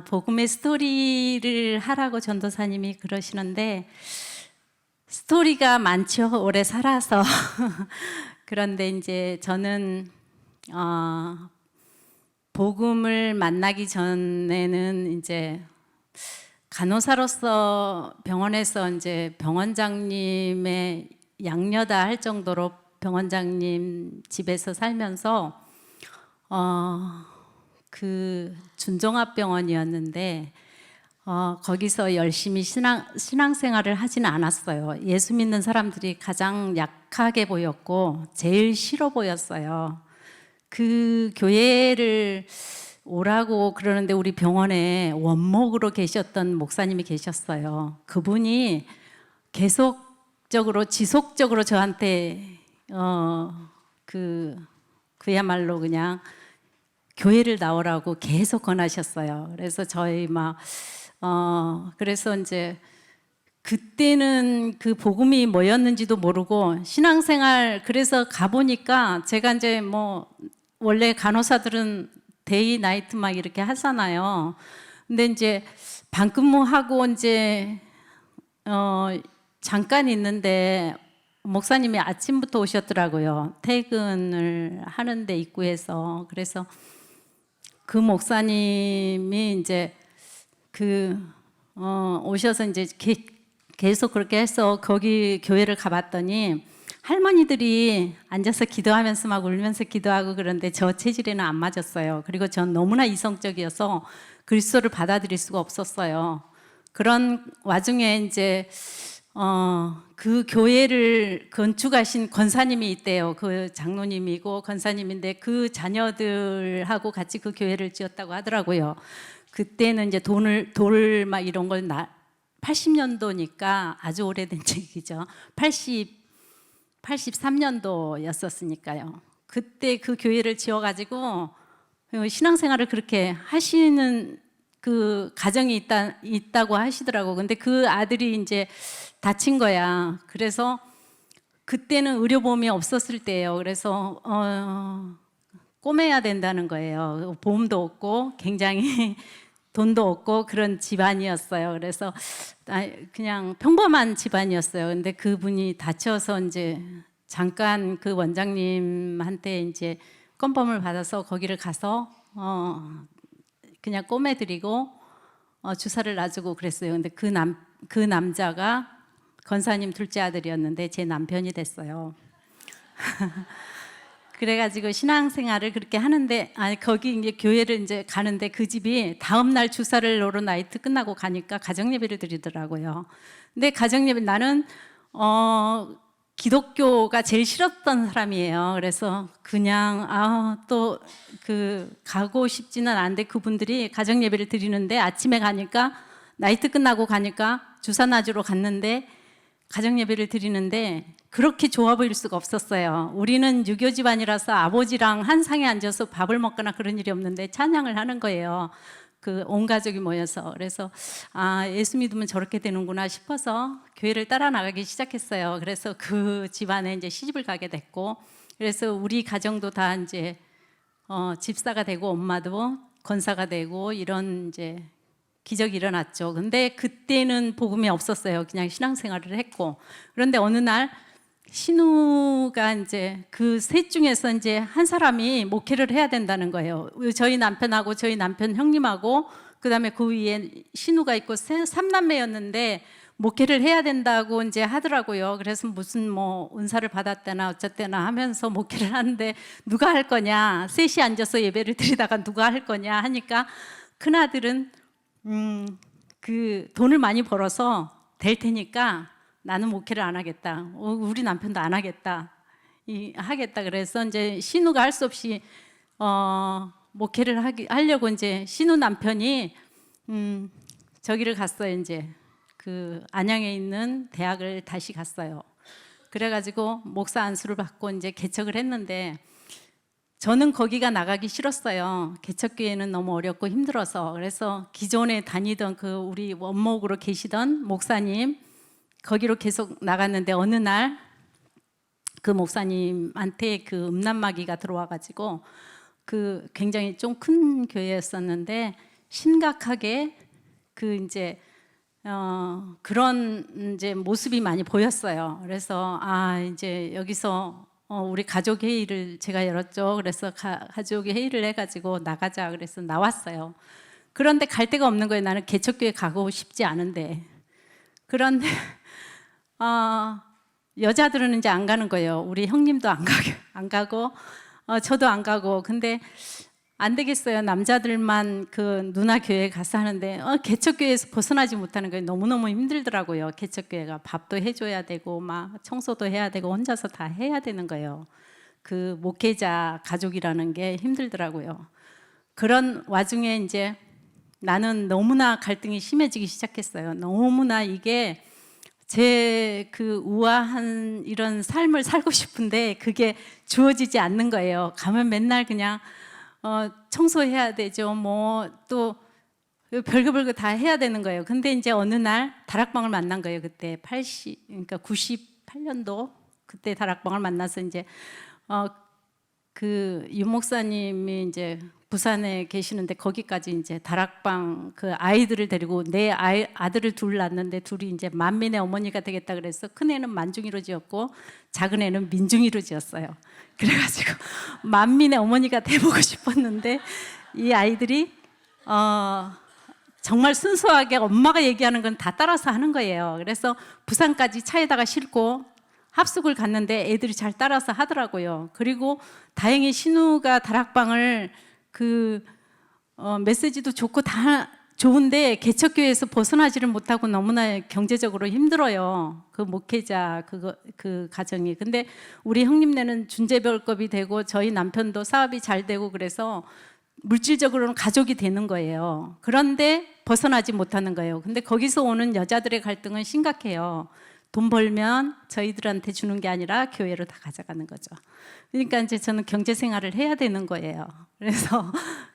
복음의 스토리를 하라고 전도사님이 그러시는데 스토리가 많죠. 오래 살아서. 그런데 이제 저는 복음을 만나기 전에는 이제 간호사로서 병원에서 이제 병원장님의 양녀다 할 정도로 병원장님 집에서 살면서 그 준종합병원이었는데 거기서 열심히 신앙생활을 하지는 않았어요. 예수 믿는 사람들이 가장 약하게 보였고 제일 싫어 보였어요. 그 교회를 오라고 그러는데 우리 병원에 원목으로 계셨던 목사님이 계셨어요. 그분이 계속적으로 지속적으로 저한테 그야말로 그냥 교회를 나오라고 계속 권하셨어요. 그래서 저희 그래서 이제 그때는 그 복음이 뭐였는지도 모르고 신앙생활 그래서 가보니까 제가 이제 원래 간호사들은 데이 나이트 막 이렇게 하잖아요. 근데 이제 반근무하고 이제 잠깐 있는데 목사님이 아침부터 오셨더라고요. 퇴근을 하는데 입구에서. 그래서 그 목사님이 이제 오셔서 이제 계속 그렇게 해서 거기 교회를 가봤더니 할머니들이 앉아서 기도하면서 막 울면서 기도하고 그런데 저 체질에는 안 맞았어요. 그리고 전 너무나 이성적이어서 그리스도를 받아들일 수가 없었어요. 그런 와중에 이제 그 교회를 건축하신 권사님이 있대요. 그 장로님이고 권사님인데 그 자녀들하고 같이 그 교회를 지었다고 하더라고요. 그때는 이제 돌 막 이런 걸 80년도니까 아주 오래된 얘기죠. 83년도였었으니까요. 그때 그 교회를 지어가지고 신앙생활을 그렇게 하시는 그 가정이 있다고 하시더라고. 근데 그 아들이 이제 다친 거야. 그래서 그때는 의료보험이 없었을 때예요. 그래서 꼬매야 된다는 거예요. 보험도 없고 굉장히 돈도 없고 그런 집안이었어요. 그래서 그냥 평범한 집안이었어요. 근데 그분이 다쳐서 이제 잠깐 그 원장님한테 이제 건범을 받아서 거기를 가서 그냥 꼬매드리고 주사를 놔주고 그랬어요. 근데 그 남자가 권사님 둘째 아들이었는데 제 남편이 됐어요. 그래가지고 신앙생활을 그렇게 하는데 거기 이제 교회를 이제 가는데 그 집이 다음 날 주사를 놓으러 나이트 끝나고 가니까 가정예배를 드리더라고요. 근데 가정예배 나는 기독교가 제일 싫었던 사람이에요. 그래서 그냥 또 가고 싶지는 않은데 그분들이 가정예배를 드리는데 아침에 가니까 나이트 끝나고 가니까 주사 놔주러 갔는데 가정예배를 드리는데 그렇게 좋아 보일 수가 없었어요. 우리는 유교 집안이라서 아버지랑 한 상에 앉아서 밥을 먹거나 그런 일이 없는데 찬양을 하는 거예요. 온 가족이 모여서. 그래서 예수 믿으면 저렇게 되는구나 싶어서 교회를 따라 나가기 시작했어요. 그래서 그 집안에 이제 시집을 가게 됐고, 그래서 우리 가정도 다 이제 집사가 되고 엄마도 권사가 되고 이런 이제 기적이 일어났죠. 근데 그때는 복음이 없었어요. 그냥 신앙생활을 했고. 그런데 어느 날 신우가 이제 그 셋 중에서 이제 한 사람이 목회를 해야 된다는 거예요. 저희 남편하고 저희 남편 형님하고 그다음에 그 위에 신우가 있고 3남매였는데 목회를 해야 된다고 이제 하더라고요. 그래서 무슨 은사를 받았대나 어쨌대나 하면서 목회를 하는데 누가 할 거냐? 셋이 앉아서 예배를 드리다가 누가 할 거냐 하니까 큰아들은 그 돈을 많이 벌어서 될 테니까 나는 목회를 안 하겠다. 우리 남편도 안 하겠다. 하겠다. 그래서 이제 신우가 할 수 없이 목회를 하려고 이제 신우 남편이 저기를 갔어요. 이제 그 안양에 있는 대학을 다시 갔어요. 그래가지고 목사 안수를 받고 이제 개척을 했는데 저는 거기가 나가기 싫었어요. 개척교회는 너무 어렵고 힘들어서. 그래서 기존에 다니던 우리 원목으로 계시던 목사님 거기로 계속 나갔는데 어느 날 그 목사님한테 그 음란마귀가 들어와가지고 굉장히 좀 큰 교회였었는데 심각하게 그 이제 그런 이제 모습이 많이 보였어요. 그래서 이제 여기서 우리 가족 회의를 제가 열었죠. 그래서 가족 회의를 해가지고 나가자. 그래서 나왔어요. 그런데 갈 데가 없는 거예요. 나는 개척교회 가고 싶지 않은데. 그런데 여자들은 이제 안 가는 거예요. 우리 형님도 안 가고 저도 안 가고. 근데 안 되겠어요. 남자들만 그 누나 교회 가서 하는데 개척교회에서 벗어나지 못하는 거예요. 너무너무 힘들더라고요. 개척교회가 밥도 해줘야 되고 막 청소도 해야 되고 혼자서 다 해야 되는 거예요. 그 목회자 가족이라는 게 힘들더라고요. 그런 와중에 이제 나는 너무나 갈등이 심해지기 시작했어요. 너무나 이게 제 그 우아한 이런 삶을 살고 싶은데 그게 주어지지 않는 거예요. 가면 맨날 그냥 청소해야 되죠. 뭐 또 별거 다 해야 되는 거예요. 근데 이제 어느 날 다락방을 만난 거예요. 그때 그러니까 98년도 그때 다락방을 만나서 이제 그 유 목사님이 이제 부산에 계시는데 거기까지 이제 다락방 그 아이들을 데리고 내 아들을 둘 낳았는데 둘이 이제 만민의 어머니가 되겠다 그래서 큰 애는 만중이로 지었고 작은 애는 민중이로 지었어요. 그래가지고 만민의 어머니가 돼보고 싶었는데 이 아이들이 정말 순수하게 엄마가 얘기하는 건 다 따라서 하는 거예요. 그래서 부산까지 차에다가 싣고 합숙을 갔는데 애들이 잘 따라서 하더라고요. 그리고 다행히 신우가 다락방을 메시지도 좋고 다 좋은데 개척교회에서 벗어나지를 못하고 너무나 경제적으로 힘들어요. 그 목회자 그 가정이. 근데 우리 형님네는 준재별급이 되고 저희 남편도 사업이 잘 되고 그래서 물질적으로는 가족이 되는 거예요. 그런데 벗어나지 못하는 거예요. 근데 거기서 오는 여자들의 갈등은 심각해요. 돈 벌면 저희들한테 주는 게 아니라 교회로 다 가져가는 거죠. 그러니까 이제 저는 경제 생활을 해야 되는 거예요. 그래서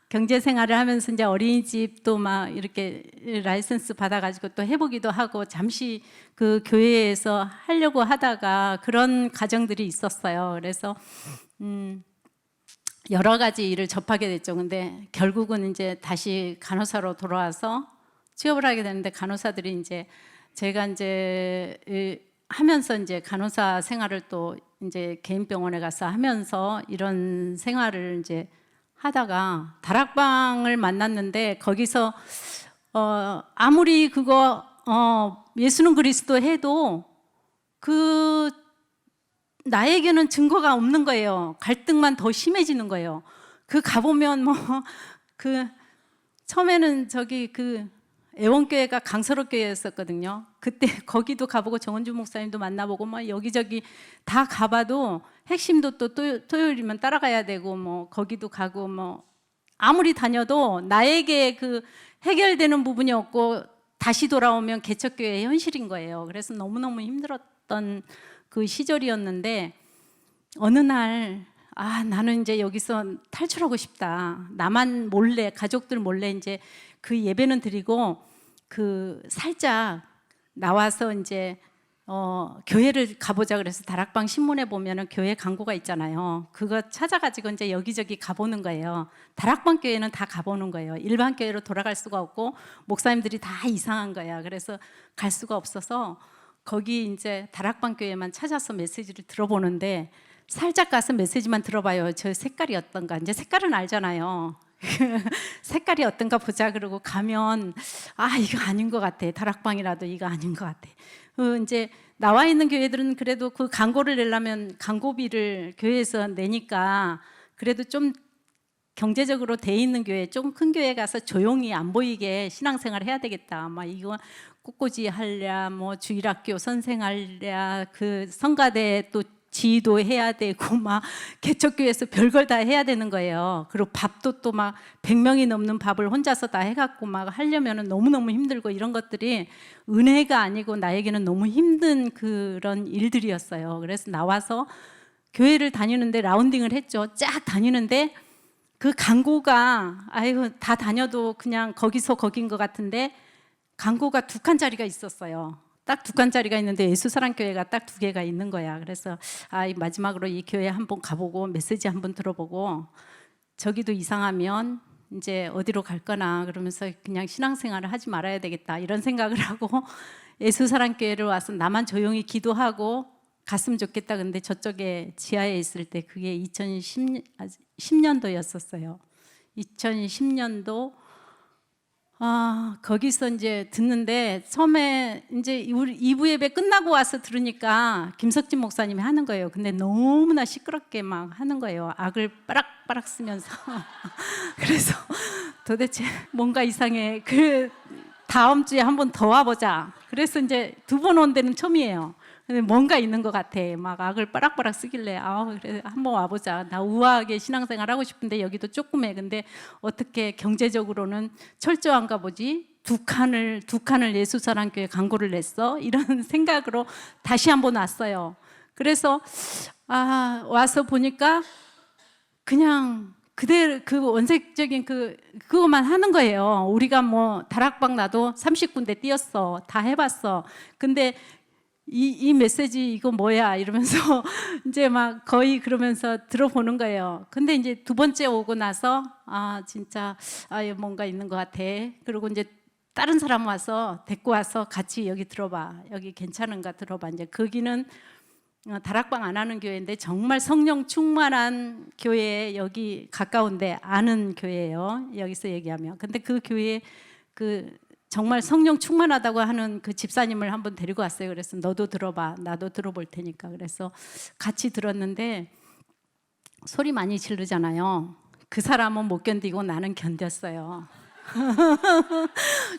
경제 생활을 하면서 이제 어린이집도 막 이렇게 라이선스 받아가지고 또 해보기도 하고 잠시 그 교회에서 하려고 하다가 그런 가정들이 있었어요. 그래서 여러 가지 일을 접하게 됐죠. 근데 결국은 이제 다시 간호사로 돌아와서 취업을 하게 되는데 간호사들이 이제 제가 이제 하면서 이제 간호사 생활을 또 이제 개인 병원에 가서 하면서 이런 생활을 이제 하다가 다락방을 만났는데 거기서 아무리 그거 예수는 그리스도 해도 그 나에게는 증거가 없는 거예요. 갈등만 더 심해지는 거예요. 그 가보면 뭐 그 처음에는 저기 그 애원교회가 강서로교회였었거든요. 그때 거기도 가보고 정은주 목사님도 만나보고 막 여기저기 다 가봐도 핵심도 또 토요일이면 따라가야 되고 뭐 거기도 가고 뭐 아무리 다녀도 나에게 그 해결되는 부분이 없고 다시 돌아오면 개척교회의 현실인 거예요. 그래서 너무너무 힘들었던 그 시절이었는데 어느 날 나는 이제 여기서 탈출하고 싶다. 나만 몰래 가족들 몰래 이제 그 예배는 드리고 그 살짝 나와서 이제 교회를 가보자 그래서 다락방 신문에 보면은 교회 광고가 있잖아요. 그거 찾아가지고 이제 여기저기 가보는 거예요. 다락방 교회는 다 가보는 거예요. 일반 교회로 돌아갈 수가 없고 목사님들이 다 이상한 거야. 그래서 갈 수가 없어서 거기 이제 다락방 교회만 찾아서 메시지를 들어보는데 살짝 가서 메시지만 들어봐요. 저 색깔이 어떤가. 이제 색깔은 알잖아요. 색깔이 어떤가 보자 그러고 가면 이거 아닌 것 같아. 다락방이라도 이거 아닌 것 같아. 이제 나와 있는 교회들은 그래도 그 광고를 내려면 광고비를 교회에서 내니까 그래도 좀 경제적으로 돼 있는 교회, 조금 큰 교회 가서 조용히 안 보이게 신앙생활 해야 되겠다. 막 이거 꽃꽂이 할랴, 뭐 주일학교 선생할랴, 그 성가대 또 지도해야 되고 막 개척교회에서 별걸 다 해야 되는 거예요. 그리고 밥도 또 막 100명이 넘는 밥을 혼자서 다 해갖고 막 하려면은 너무너무 힘들고 이런 것들이 은혜가 아니고 나에게는 너무 힘든 그런 일들이었어요. 그래서 나와서 교회를 다니는데 라운딩을 했죠. 쫙 다니는데 그 광고가 다 다녀도 그냥 거기서 거긴 것 같은데 광고가 2칸짜리가 있었어요. 딱 2칸짜리가 있는데 예수사랑교회가 딱 2개가 있는 거야. 그래서 마지막으로 이 교회 한번 가보고 메시지 한번 들어보고 저기도 이상하면 이제 어디로 갈 거나 그러면서 그냥 신앙생활을 하지 말아야 되겠다 이런 생각을 하고 예수사랑교회를 와서 나만 조용히 기도하고 갔으면 좋겠다. 근데 저쪽에 지하에 있을 때 그게 2010년도였었어요. 2010년도 거기서 이제 듣는데 처음에 이제 우리 2부 예배 끝나고 와서 들으니까 김석진 목사님이 하는 거예요. 근데 너무나 시끄럽게 막 하는 거예요. 악을 빠락빠락 쓰면서. 그래서 도대체 뭔가 이상해. 그 다음 주에 한 번 더 와보자. 그래서 이제 2번 온 데는 처음이에요. 근데 뭔가 있는 것 같아. 막 악을 빠락빠락 쓰길래 그래 한번 와보자. 나 우아하게 신앙생활 하고 싶은데 여기도 조금 해. 근데 어떻게 경제적으로는 철저한가 보지? 두 칸을 예수사랑교회 광고를 냈어. 이런 생각으로 다시 한번 왔어요. 그래서 와서 보니까 그냥 그대로 그 원색적인 그것만 하는 거예요. 우리가 뭐 다락방 나도 30군데 뛰었어. 다 해봤어. 근데 이 메시지 이거 뭐야 이러면서 이제 막 거의 그러면서 들어보는 거예요. 근데 이제 2번째 오고 나서 진짜 뭔가 있는 것 같아. 그리고 이제 다른 사람 와서 데리고 와서 같이 여기 들어봐. 여기 괜찮은가 들어봐. 이제 거기는 다락방 안 하는 교회인데 정말 성령 충만한 교회에 여기 가까운데 아는 교회예요. 여기서 얘기하면. 근데 그 교회에 정말 성령 충만하다고 하는 그 집사님을 한번 데리고 왔어요. 그래서 너도 들어봐. 나도 들어볼 테니까. 그래서 같이 들었는데 소리 많이 지르잖아요. 그 사람은 못 견디고 나는 견뎠어요.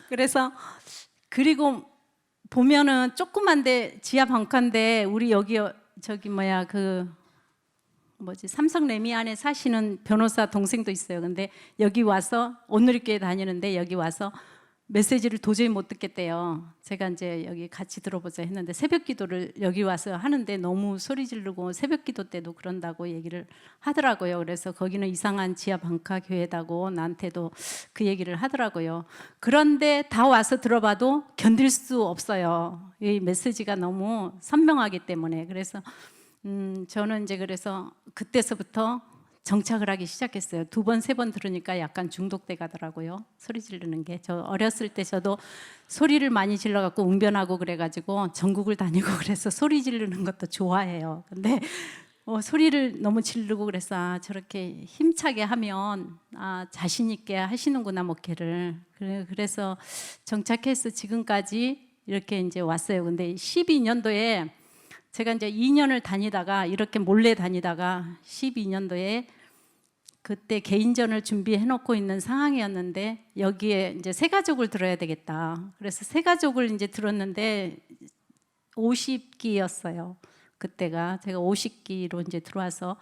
그래서 그리고 보면은 조그만데 지하 방칸인데 우리 여기 삼성 레미 안에 사시는 변호사 동생도 있어요. 근데 여기 와서 오늘교회 다니는데 여기 와서 메시지를 도저히 못 듣겠대요. 제가 이제 여기 같이 들어보자 했는데 새벽 기도를 여기 와서 하는데 너무 소리 지르고 새벽 기도 때도 그런다고 얘기를 하더라고요. 그래서 거기는 이상한 지하 방카 교회다고 나한테도 그 얘기를 하더라고요. 그런데 다 와서 들어봐도 견딜 수 없어요. 이 메시지가 너무 선명하기 때문에. 그래서 저는 이제 그래서 그때서부터 정착을 하기 시작했어요. 2번, 3번 들으니까 약간 중독돼 가더라고요. 소리 지르는 게. 저 어렸을 때 저도 소리를 많이 질러갖고 웅변하고 그래가지고 전국을 다니고 그래서 소리 지르는 것도 좋아해요. 근데 소리를 너무 지르고 그래서 저렇게 힘차게 하면 자신 있게 하시는구나 목회를. 그래서 정착해서 지금까지 이렇게 이제 왔어요. 근데 12년도에 제가 이제 2년을 다니다가 이렇게 몰래 다니다가 12년도에 그때 개인전을 준비해 놓고 있는 상황이었는데 여기에 이제 새 가족을 들어야 되겠다. 그래서 새 가족을 이제 들었는데 50기였어요. 그때가 제가 50기로 이제 들어와서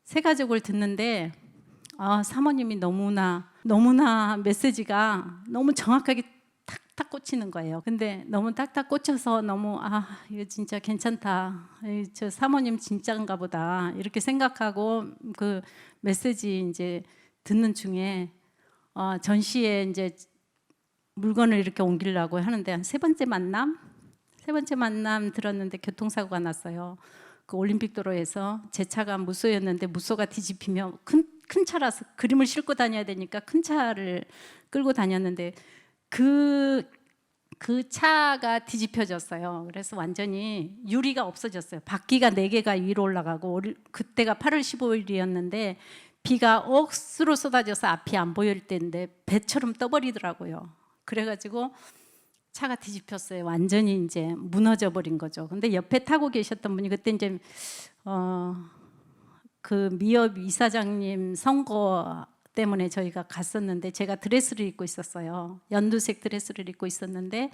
새 가족을 듣는데 사모님이 너무나 메시지가 너무 정확하게 탁탁 꽂히는 거예요. 근데 너무 탁탁 꽂혀서 너무 이거 진짜 괜찮다. 저 사모님 진짜인가 보다. 이렇게 생각하고 그 메시지 이제 듣는 중에 전시에 이제 물건을 이렇게 옮기려고 하는데 한 세 번째 만남 들었는데 교통사고가 났어요. 그 올림픽도로에서 제 차가 무소였는데 무소가 뒤집히며 큰 차라서 그림을 싣고 다녀야 되니까 큰 차를 끌고 다녔는데 그 차가 뒤집혀졌어요. 그래서 완전히 유리가 없어졌어요. 바퀴가 4개가 위로 올라가고 그때가 8월 15일이었는데 비가 억수로 쏟아져서 앞이 안 보일 때인데 배처럼 떠버리더라고요. 그래가지고 차가 뒤집혔어요. 완전히 이제 무너져 버린 거죠. 근데 옆에 타고 계셨던 분이 그때 이제 그 미업 이사장님 선거 때문에 저희가 갔었는데 제가 드레스를 입고 있었어요. 연두색 드레스를 입고 있었는데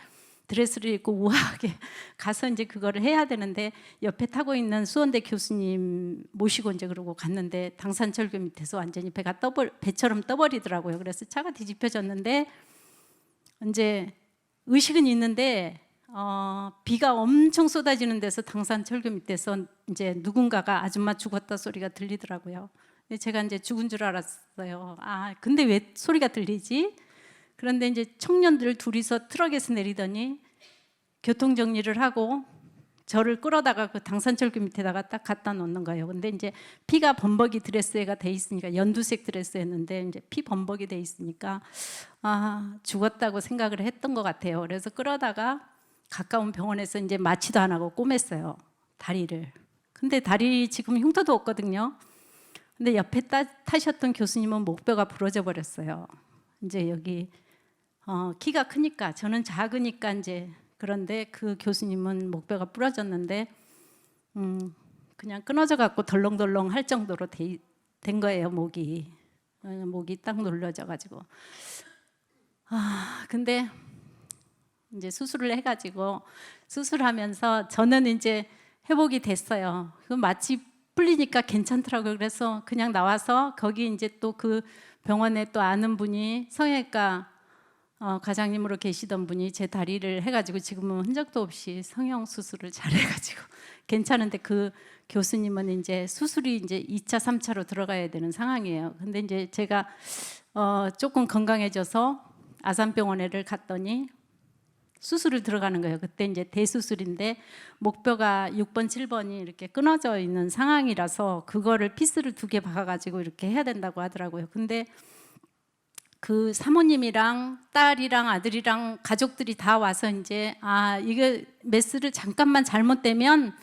드레스를 입고 우아하게 가서 이제 그거를 해야 되는데 옆에 타고 있는 수원대 교수님 모시고 이제 그러고 갔는데 당산철교 밑에서 완전히 배처럼 떠버리더라고요. 그래서 차가 뒤집혀졌는데 이제 의식은 있는데 비가 엄청 쏟아지는 데서 당산철교 밑에서 이제 누군가가 아줌마 죽었다 소리가 들리더라고요. 제가 이제 죽은 줄 알았어요. 근데 왜 소리가 들리지? 그런데 이제 청년들 둘이서 트럭에서 내리더니 교통 정리를 하고 저를 끌어다가 그 당산철교 밑에다가 딱 갖다 놓는 거예요. 근데 이제 피가 범벅이 드레스가 돼 있으니까, 연두색 드레스였는데 이제 피 범벅이 돼 있으니까 죽었다고 생각을 했던 것 같아요. 그래서 끌어다가 가까운 병원에서 이제 마취도 안 하고 꼬맸어요, 다리를. 근데 다리 지금 흉터도 없거든요. 근데 옆에 타셨던 교수님은 목뼈가 부러져 버렸어요. 이제 여기 키가 크니까, 저는 작으니까 이제, 그런데 그 교수님은 목뼈가 부러졌는데 그냥 끊어져 갖고 덜렁덜렁 할 정도로 된 거예요, 목이 딱 눌러져 가지고. 근데 이제 수술을 해가지고, 수술하면서 저는 이제 회복이 됐어요. 그 마취 풀리니까 괜찮더라고요. 그래서 그냥 나와서 거기 이제 또 그 병원에 또 아는 분이 성형외과 과장님으로 계시던 분이 제 다리를 해가지고 지금은 흔적도 없이 성형 수술을 잘 해가지고 괜찮은데, 그 교수님은 이제 수술이 이제 2차, 3차로 들어가야 되는 상황이에요. 근데 이제 제가 조금 건강해져서 아산병원에를 갔더니 수술을 들어가는 거예요. 그때 이제 대수술인데 목뼈가 6번, 7번이 이렇게 끊어져 있는 상황이라서 그거를 피스를 2개 박아가지고 이렇게 해야 된다고 하더라고요. 근데 그 사모님이랑 딸이랑 아들이랑 가족들이 다 와서 이제 이게 메스를 잠깐만 잘못되면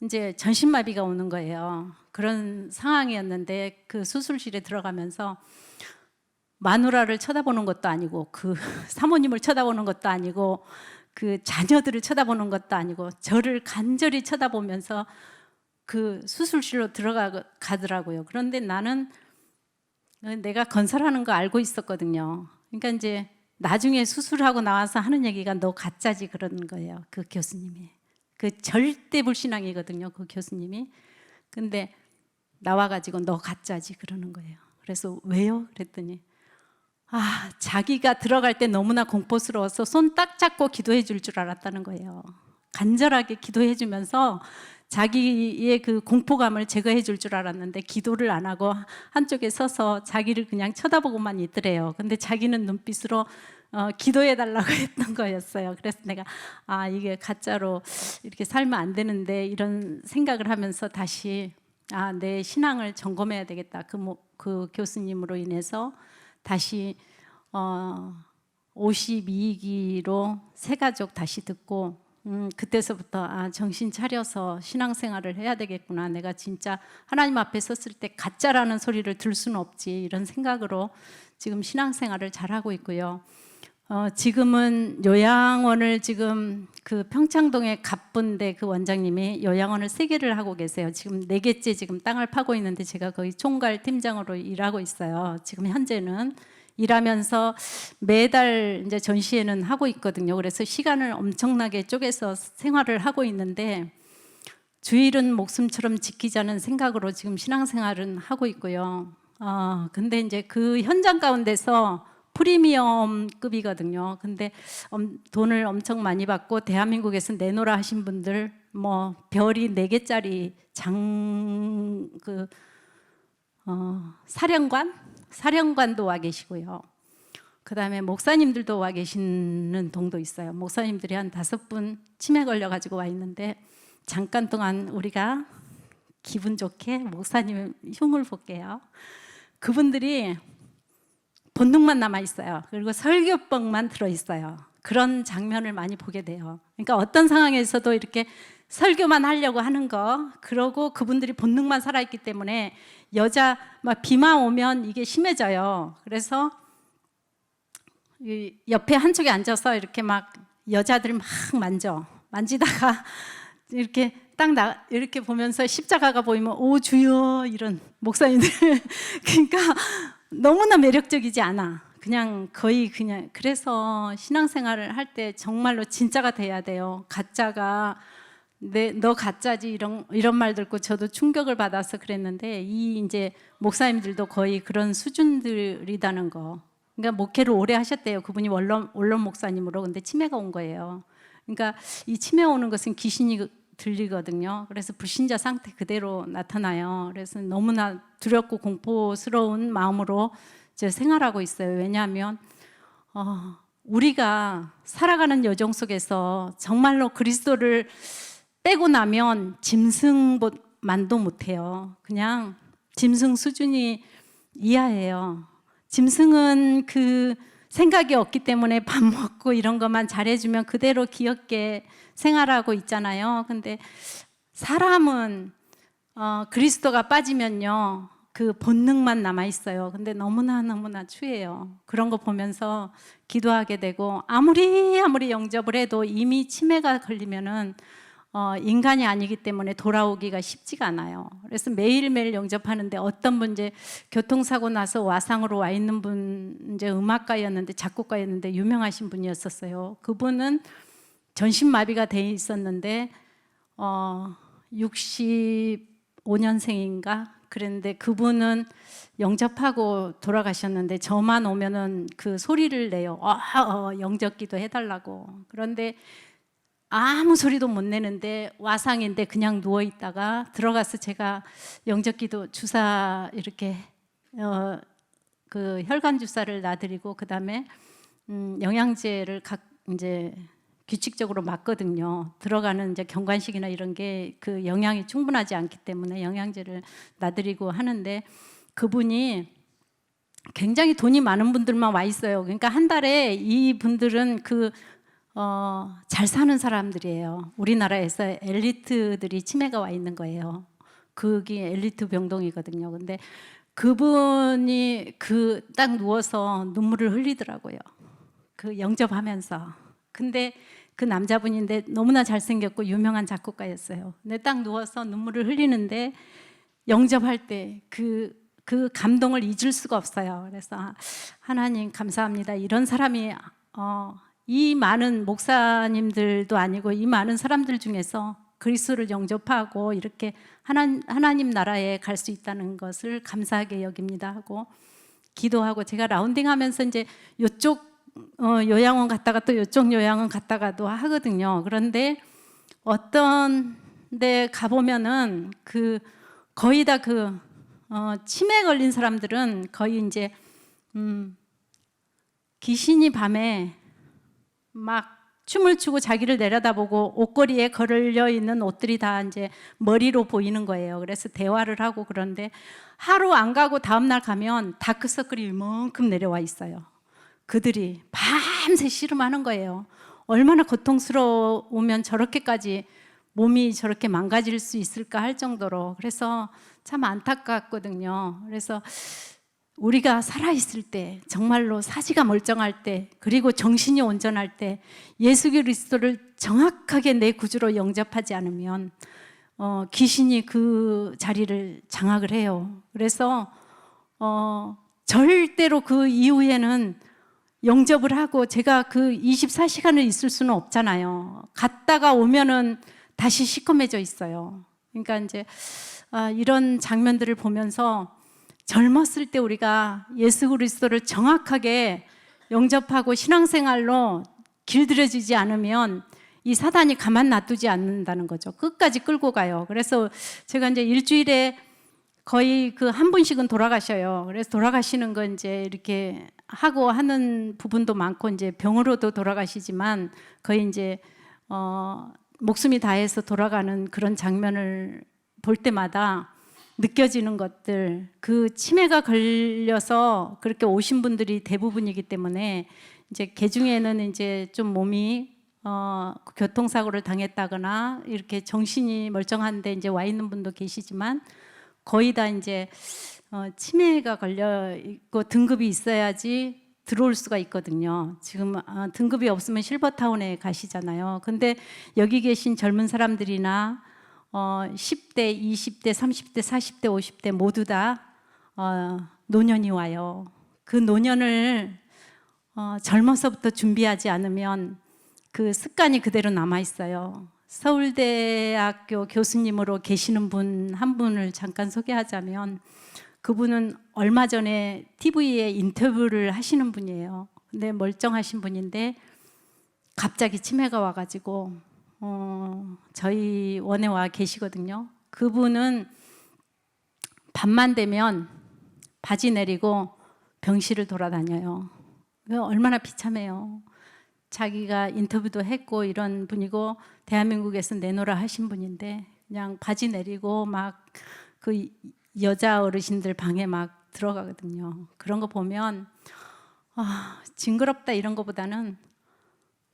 이제 전신마비가 오는 거예요. 그런 상황이었는데 그 수술실에 들어가면서 마누라를 쳐다보는 것도 아니고, 그 사모님을 쳐다보는 것도 아니고, 그 자녀들을 쳐다보는 것도 아니고, 저를 간절히 쳐다보면서 그 수술실로 들어가더라고요. 그런데 나는 내가 건설하는 거 알고 있었거든요. 그러니까 이제 나중에 수술하고 나와서 하는 얘기가 너 가짜지 그러는 거예요, 그 교수님이. 그 절대 불신앙이거든요, 그 교수님이. 근데 나와가지고 너 가짜지 그러는 거예요. 그래서 왜요? 그랬더니 자기가 들어갈 때 너무나 공포스러워서 손 딱 잡고 기도해 줄 줄 알았다는 거예요. 간절하게 기도해 주면서 자기의 그 공포감을 제거해 줄 줄 알았는데 기도를 안 하고 한쪽에 서서 자기를 그냥 쳐다보고만 있더래요. 근데 자기는 눈빛으로 기도해 달라고 했던 거였어요. 그래서 내가 이게 가짜로 이렇게 살면 안 되는데, 이런 생각을 하면서 다시 내 신앙을 점검해야 되겠다. 그 교수님으로 인해서 다시 52기로 새가족 다시 듣고, 그때서부터 정신 차려서 신앙생활을 해야 되겠구나. 내가 진짜 하나님 앞에 섰을 때 가짜라는 소리를 들 수는 없지, 이런 생각으로 지금 신앙생활을 잘하고 있고요. 지금은 요양원을, 지금 그 평창동에 가쁜데 그 원장님이 요양원을 3개를 하고 계세요. 지금 4개째 지금 땅을 파고 있는데 제가 거기 총괄 팀장으로 일하고 있어요. 지금 현재는 일하면서 매달 이제 전시회는 하고 있거든요. 그래서 시간을 엄청나게 쪼개서 생활을 하고 있는데, 주일은 목숨처럼 지키자는 생각으로 지금 신앙생활은 하고 있고요. 근데 이제 그 현장 가운데서 프리미엄급이거든요. 근데 돈을 엄청 많이 받고 대한민국에서 내놓으라 하신 분들, 뭐 별이 4개짜리 사령관도 와 계시고요. 그다음에 목사님들도 와 계시는 동도 있어요. 목사님들이 한 5분 치매 걸려가지고 와 있는데, 잠깐 동안 우리가 기분 좋게 목사님 흉을 볼게요. 그분들이 본능만 남아 있어요. 그리고 설교법만 들어 있어요. 그런 장면을 많이 보게 돼요. 그러니까 어떤 상황에서도 이렇게 설교만 하려고 하는 거, 그러고 그분들이 본능만 살아있기 때문에 여자 막 비만 오면 이게 심해져요. 그래서 옆에 한쪽에 앉아서 이렇게 막 여자들 막 만지다가 이렇게 이렇게 보면서 십자가가 보이면 오 주여, 이런 목사님들 그러니까 너무나 매력적이지 않아. 그냥 거의 그냥. 그래서 신앙생활을 할 때 정말로 진짜가 돼야 돼요. 가짜가 너 가짜지 이런 말 듣고 저도 충격을 받아서 그랬는데, 이 이제 목사님들도 거의 그런 수준들이라는 거. 그러니까 목회를 오래 하셨대요. 그분이 원론 목사님으로. 근데 치매가 온 거예요. 그러니까 이 치매 오는 것은 귀신이 들리거든요. 그래서 불신자 상태 그대로 나타나요. 그래서 너무나 두렵고 공포스러운 마음으로 이제 생활하고 있어요. 왜냐하면 우리가 살아가는 여정 속에서 정말로 그리스도를 빼고 나면 짐승만도 못해요. 그냥 짐승 수준이 이하예요. 짐승은 그 생각이 없기 때문에 밥 먹고 이런 것만 잘해주면 그대로 귀엽게 생활하고 있잖아요. 근데 사람은 그리스도가 빠지면요, 그 본능만 남아 있어요. 근데 너무나 추해요. 그런 거 보면서 기도하게 되고, 아무리 영접을 해도 이미 치매가 걸리면은 인간이 아니기 때문에 돌아오기가 쉽지가 않아요. 그래서 매일매일 영접하는데, 어떤 분 이제 교통사고 나서 와상으로 와 있는 분, 이제 음악가였는데 작곡가였는데 유명하신 분이었었어요. 그분은 전신마비가 돼 있었는데 65년생인가 그랬는데, 그분은 영접하고 돌아가셨는데 저만 오면은 그 소리를 내요. 영접기도 해달라고. 그런데 아무 소리도 못 내는데, 와상인데 그냥 누워 있다가 들어가서 제가 영접기도 주사 이렇게 그 혈관 주사를 놔드리고, 그 다음에 영양제를 이제 규칙적으로 맞거든요. 들어가는 이제 경관식이나 이런 게 그 영양이 충분하지 않기 때문에 영양제를 놔드리고 하는데, 그분이 굉장히 돈이 많은 분들만 와 있어요. 그러니까 한 달에 이 분들은 잘 사는 사람들이에요. 우리나라에서 엘리트들이 치매가 와 있는 거예요. 그게 엘리트 병동이거든요. 근데 그분이 딱 누워서 눈물을 흘리더라고요. 그 영접하면서. 근데 그 남자분인데 너무나 잘생겼고 유명한 작곡가였어요. 근데 딱 누워서 눈물을 흘리는데, 영접할 때 그 감동을 잊을 수가 없어요. 그래서 하나님 감사합니다. 이런 사람이 이 많은 목사님들도 아니고 이 많은 사람들 중에서 그리스도를 영접하고 이렇게 하나님 나라에 갈 수 있다는 것을 감사하게 여깁니다 하고 기도하고, 제가 라운딩하면서 이제 이쪽 요양원 갔다가 또 이쪽 요양원 갔다가도 하거든요. 그런데 어떤 데 가보면은 거의 다 치매 걸린 사람들은 거의 이제 귀신이 밤에 막 춤을 추고 자기를 내려다보고 옷걸이에 걸려 있는 옷들이 다 이제 머리로 보이는 거예요. 그래서 대화를 하고, 그런데 하루 안 가고 다음날 가면 다크서클이 이만큼 내려와 있어요. 그들이 밤새 씨름하는 거예요. 얼마나 고통스러우면 저렇게까지 몸이 저렇게 망가질 수 있을까 할 정도로. 그래서 참 안타깝거든요. 그래서 우리가 살아있을 때, 정말로 사지가 멀쩡할 때, 그리고 정신이 온전할 때 예수 그리스도를 정확하게 내 구주로 영접하지 않으면 귀신이 그 자리를 장악을 해요. 그래서 절대로 그 이후에는 영접을 하고, 제가 그 24시간을 있을 수는 없잖아요. 갔다가 오면은 다시 시커매져 있어요. 그러니까 이제 이런 장면들을 보면서 젊었을 때 우리가 예수 그리스도를 정확하게 영접하고 신앙생활로 길들여지지 않으면 이 사단이 가만 놔두지 않는다는 거죠. 끝까지 끌고 가요. 그래서 제가 이제 일주일에 거의 한 분씩은 돌아가셔요. 그래서 돌아가시는 건 이제 이렇게 하고 하는 부분도 많고, 이제 병으로도 돌아가시지만 거의 이제 목숨이 다해서 돌아가는 그런 장면을 볼 때마다 느껴지는 것들, 그 치매가 걸려서 그렇게 오신 분들이 대부분이기 때문에, 이제 개 중에는 이제 좀 몸이 교통사고를 당했다거나 이렇게 정신이 멀쩡한데 이제 와 있는 분도 계시지만, 거의 다 이제 치매가 걸려 있고 등급이 있어야지 들어올 수가 있거든요. 지금 등급이 없으면 실버타운에 가시잖아요. 근데 여기 계신 젊은 사람들이나 10대, 20대, 30대, 40대, 50대 모두 다 노년이 와요. 그 노년을 젊어서부터 준비하지 않으면 그 습관이 그대로 남아 있어요. 서울대학교 교수님으로 계시는 분 한 분을 잠깐 소개하자면, 그분은 얼마 전에 TV에 인터뷰를 하시는 분이에요. 근데 멀쩡하신 분인데 갑자기 치매가 와가지고 저희 원에 와 계시거든요. 그분은 밤만 되면 바지 내리고 병실을 돌아다녀요. 얼마나 비참해요. 자기가 인터뷰도 했고 이런 분이고 대한민국에서 내놓으라 하신 분인데 그냥 바지 내리고 막 그 여자 어르신들 방에 막 들어가거든요. 그런 거 보면 징그럽다 이런 거보다는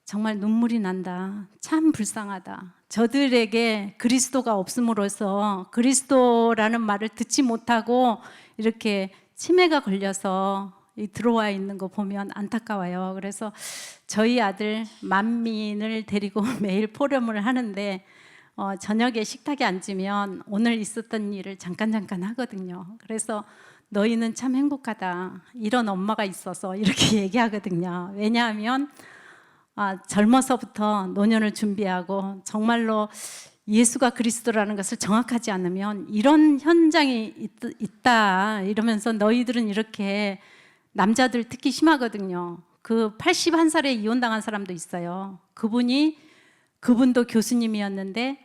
정말 눈물이 난다. 참 불쌍하다. 저들에게 그리스도가 없음으로써 그리스도라는 말을 듣지 못하고 이렇게 치매가 걸려서 들어와 있는 거 보면 안타까워요. 그래서 저희 아들 만민을 데리고 매일 포럼을 하는데 저녁에 식탁에 앉으면 오늘 있었던 일을 잠깐 하거든요. 그래서 너희는 참 행복하다. 이런 엄마가 있어서 이렇게 얘기하거든요. 왜냐하면 젊어서부터 노년을 준비하고 정말로 예수가 그리스도라는 것을 정확하지 않으면 이런 현장이 있다 이러면서 너희들은 이렇게 남자들 특히 심하거든요. 그 81살에 이혼당한 사람도 있어요. 그분도 교수님이었는데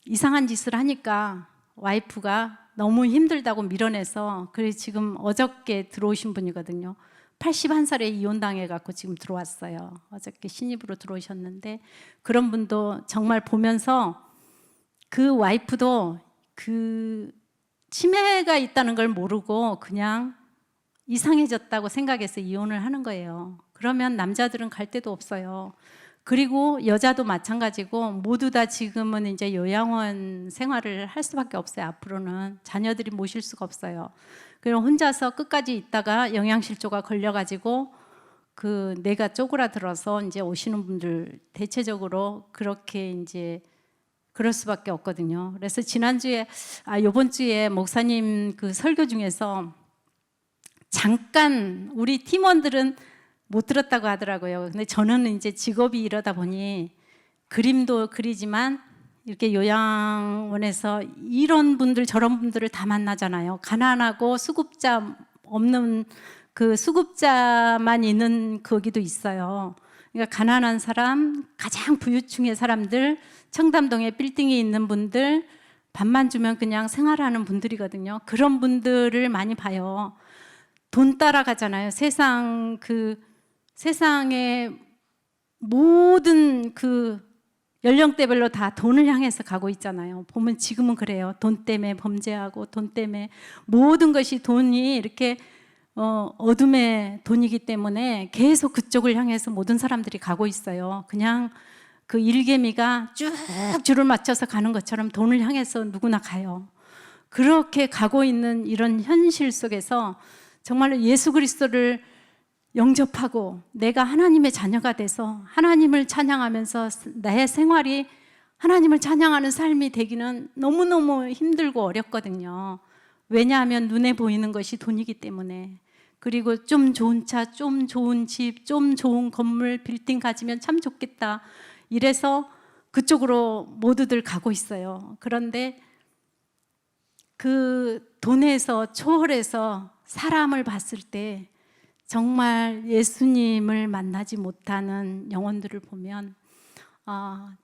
이상한 짓을 하니까 와이프가 너무 힘들다고 밀어내서 그래서 지금 어저께 들어오신 분이거든요. 81살에 이혼당해 갖고 지금 들어왔어요. 어저께 신입으로 들어오셨는데 그런 분도 정말 보면서 그 와이프도 그 치매가 있다는 걸 모르고 그냥 이상해졌다고 생각해서 이혼을 하는 거예요. 그러면 남자들은 갈 데도 없어요. 그리고 여자도 마찬가지고 모두 다 지금은 이제 요양원 생활을 할 수밖에 없어요. 앞으로는 자녀들이 모실 수가 없어요. 그럼 혼자서 끝까지 있다가 영양실조가 걸려가지고 그 뇌가 쪼그라들어서 이제 오시는 분들 대체적으로 그렇게 이제 그럴 수밖에 없거든요. 그래서 지난주에 이번 주에 목사님 그 설교 중에서 잠깐 우리 팀원들은 못 들었다고 하더라고요. 근데 저는 이제 직업이 이러다 보니 그림도 그리지만 이렇게 요양원에서 이런 분들 저런 분들을 다 만나잖아요. 가난하고 수급자 없는 그 수급자만 있는 거기도 있어요. 그러니까 가난한 사람, 가장 부유층의 사람들, 청담동에 빌딩이 있는 분들, 밥만 주면 그냥 생활하는 분들이거든요. 그런 분들을 많이 봐요. 돈 따라가잖아요. 세상의 모든 그 연령대별로 다 돈을 향해서 가고 있잖아요. 보면 지금은 그래요. 돈 때문에 범죄하고 돈 때문에 모든 것이 돈이 이렇게 어둠의 돈이기 때문에 계속 그쪽을 향해서 모든 사람들이 가고 있어요. 그냥 그 일개미가 쭉 줄을 맞춰서 가는 것처럼 돈을 향해서 누구나 가요. 그렇게 가고 있는 이런 현실 속에서 정말로 예수 그리스도를 영접하고 내가 하나님의 자녀가 돼서 하나님을 찬양하면서 나의 생활이 하나님을 찬양하는 삶이 되기는 너무너무 힘들고 어렵거든요. 왜냐하면 눈에 보이는 것이 돈이기 때문에. 그리고 좀 좋은 차, 좀 좋은 집, 좀 좋은 건물, 빌딩 가지면 참 좋겠다. 이래서 그쪽으로 모두들 가고 있어요. 그런데 그 돈에서 초월해서 사람을 봤을 때 정말 예수님을 만나지 못하는 영혼들을 보면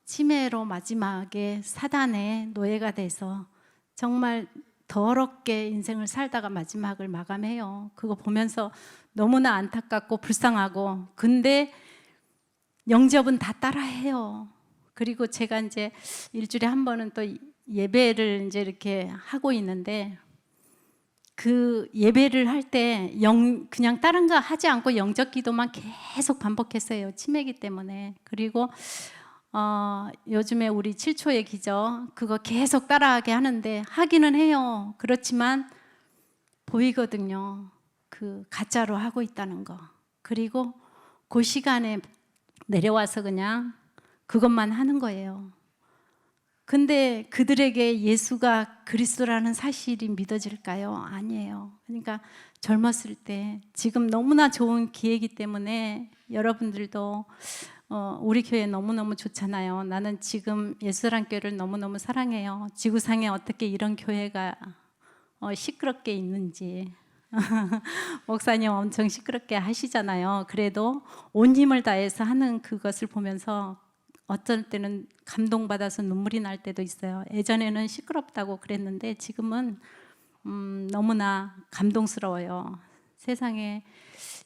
치매로 마지막에 사단의 노예가 돼서 정말 더럽게 인생을 살다가 마지막을 마감해요. 그거 보면서 너무나 안타깝고 불쌍하고, 근데 영접은 다 따라해요. 그리고 제가 이제 일주일에 한 번은 또 예배를 이제 이렇게 하고 있는데 그 예배를 할 때 그냥 다른 거 하지 않고 영접 기도만 계속 반복했어요. 치매기 때문에. 그리고 요즘에 우리 7초의 기적 그거 계속 따라하게 하는데 하기는 해요. 그렇지만 보이거든요. 그 가짜로 하고 있다는 거. 그리고 그 시간에 내려와서 그냥 그것만 하는 거예요. 근데 그들에게 예수가 그리스도라는 사실이 믿어질까요? 아니에요. 그러니까 젊었을 때 지금 너무나 좋은 기회이기 때문에 여러분들도 우리 교회 너무너무 좋잖아요. 나는 지금 예수란 교회를 너무너무 사랑해요. 지구상에 어떻게 이런 교회가 시끄럽게 있는지. 목사님 엄청 시끄럽게 하시잖아요. 그래도 온 힘을 다해서 하는 그것을 보면서 어떤 때는 감동받아서 눈물이 날 때도 있어요. 예전에는 시끄럽다고 그랬는데 지금은 너무나 감동스러워요. 세상에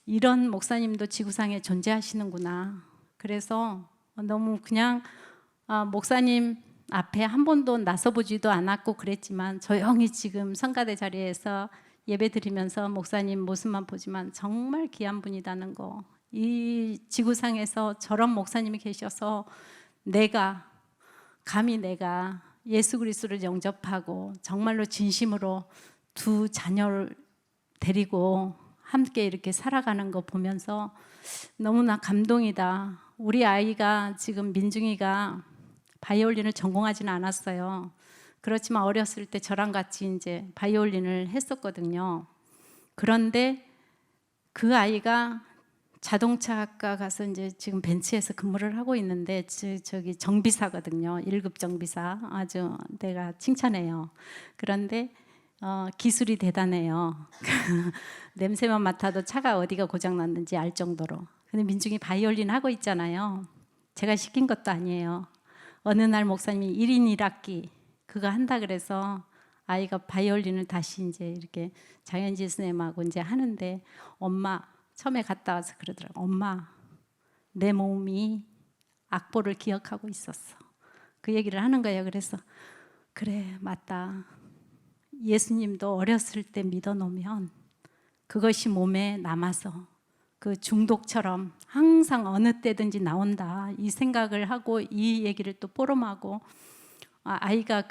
이런 목사님도 지구상에 존재하시는구나. 그래서 너무 그냥 목사님 앞에 한 번도 나서보지도 않았고 그랬지만 조용히 지금 성가대 자리에서 예배 드리면서 목사님 모습만 보지만 정말 귀한 분이라는 거, 이 지구상에서 저런 목사님이 계셔서 감히 내가 예수 그리스도를 영접하고 정말로 진심으로 두 자녀를 데리고 함께 이렇게 살아가는 거 보면서 너무나 감동이다. 우리 아이가 지금 민중이가 바이올린을 전공하지는 않았어요. 그렇지만 어렸을 때 저랑 같이 이제 바이올린을 했었거든요. 그런데 그 아이가 자동차학과 가서 이제 지금 벤츠에서 근무를 하고 있는데 저기 정비사거든요. 1급 정비사. 아주 내가 칭찬해요. 그런데 기술이 대단해요. 냄새만 맡아도 차가 어디가 고장 났는지 알 정도로. 근데 민중이 바이올린 하고 있잖아요. 제가 시킨 것도 아니에요. 어느 날 목사님이 1인 1악기 그거 한다 그래서 아이가 바이올린을 다시 이제 이렇게 장현지 선생님하고 이제 하는데, 엄마 처음에 갔다 와서 그러더라고. 엄마, 내 몸이 악보를 기억하고 있었어. 그 얘기를 하는 거예요. 그래서 그래, 맞다. 예수님도 어렸을 때 믿어놓으면 그것이 몸에 남아서 그 중독처럼 항상 어느 때든지 나온다. 이 생각을 하고 이 얘기를 또 포럼하고, 아이가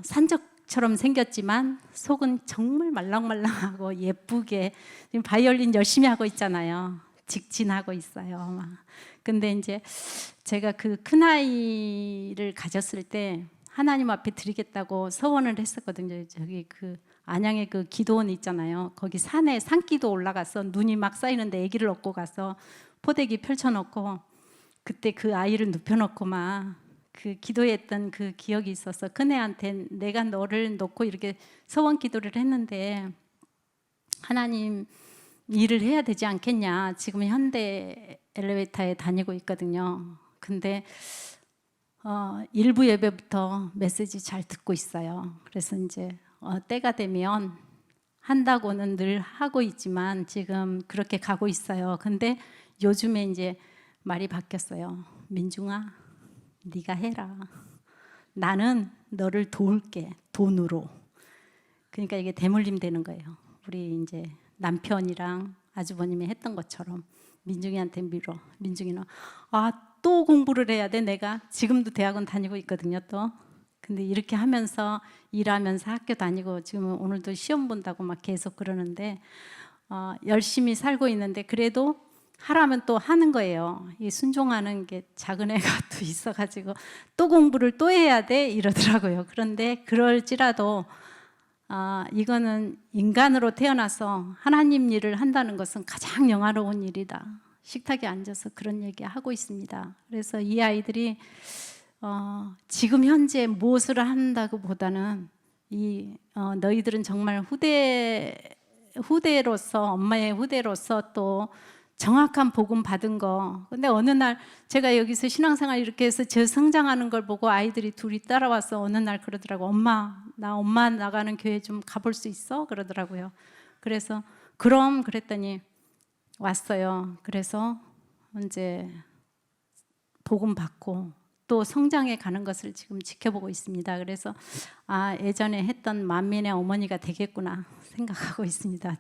산적처럼 생겼지만 속은 정말 말랑말랑하고 예쁘게 지금 바이올린 열심히 하고 있잖아요. 직진하고 있어요. 근데 이제 제가 그 큰아이를 가졌을 때 하나님 앞에 드리겠다고 서원을 했었거든요. 저기 그 안양에 그 기도원 있잖아요. 거기 산에 산기도 올라가서 눈이 막 쌓이는데 아기를 업고 가서 포대기 펼쳐놓고 그때 그 아이를 눕혀놓고 막 그 기도했던 그 기억이 있어서 큰애한테 내가 너를 놓고 이렇게 서원 기도를 했는데, 하나님 일을 해야 되지 않겠냐. 지금 현대 엘리베이터에 다니고 있거든요. 근데 일부 예배부터 메시지 잘 듣고 있어요. 그래서 이제 때가 되면 한다고는 늘 하고 있지만 지금 그렇게 가고 있어요. 근데 요즘에 이제 말이 바뀌었어요. 민중아, 네가 해라. 나는 너를 도울게, 돈으로. 그러니까 이게 대물림 되는 거예요. 우리 이제 남편이랑 아주버님이 했던 것처럼 민중이한테 밀어. 민중이는 또 공부를 해야 돼. 내가 지금도 대학원 다니고 있거든요. 또 근데 이렇게 하면서 일하면서 학교 다니고 지금 오늘도 시험 본다고 막 계속 그러는데 열심히 살고 있는데 그래도 하라면 또 하는 거예요. 이 순종하는 게 작은 애가 또 있어가지고 또 공부를 또 해야 돼 이러더라고요. 그런데 그럴지라도 이거는 인간으로 태어나서 하나님 일을 한다는 것은 가장 영화로운 일이다. 식탁에 앉아서 그런 얘기 하고 있습니다. 그래서 이 아이들이 지금 현재 무엇을 한다고 보다는 너희들은 정말 후대로서, 엄마의 후대로서 또 정확한 복음 받은 거. 근데 어느 날 제가 여기서 신앙생활 이렇게 해서 저 성장하는 걸 보고 아이들이 둘이 따라와서 어느 날 그러더라고. 엄마 나가는 교회 좀 가볼 수 있어? 그러더라고요. 그래서 그랬더니 왔어요. 그래서 이제 복음 받고 또 성장해 가는 것을 지금 지켜보고 있습니다. 그래서 예전에 했던 만민의 어머니가 되겠구나 생각하고 있습니다.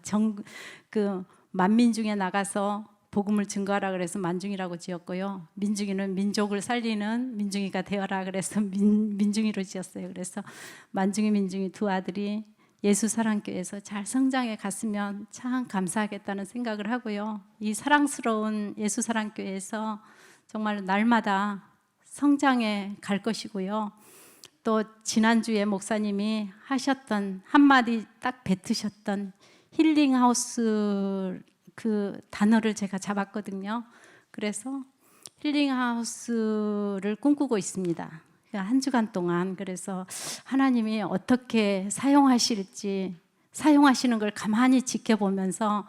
만민 중에 나가서 복음을 증거하라 그래서 만중이라고 지었고요. 민중이는 민족을 살리는 민중이가 되어라 그래서 민중이로 지었어요. 그래서 만중이 민중이 두 아들이 예수사랑교회에서 잘 성장해 갔으면 참 감사하겠다는 생각을 하고요. 이 사랑스러운 예수사랑교회에서 정말 날마다 성장해 갈 것이고요. 또 지난주에 목사님이 하셨던 한마디 딱 뱉으셨던 힐링하우스 그 단어를 제가 잡았거든요. 그래서 힐링하우스를 꿈꾸고 있습니다. 한 주간 동안. 그래서 하나님이 어떻게 사용하실지, 사용하시는 걸 가만히 지켜보면서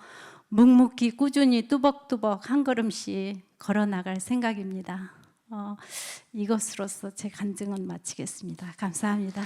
묵묵히 꾸준히 뚜벅뚜벅 한 걸음씩 걸어나갈 생각입니다. 이것으로서 제 간증은 마치겠습니다. 감사합니다.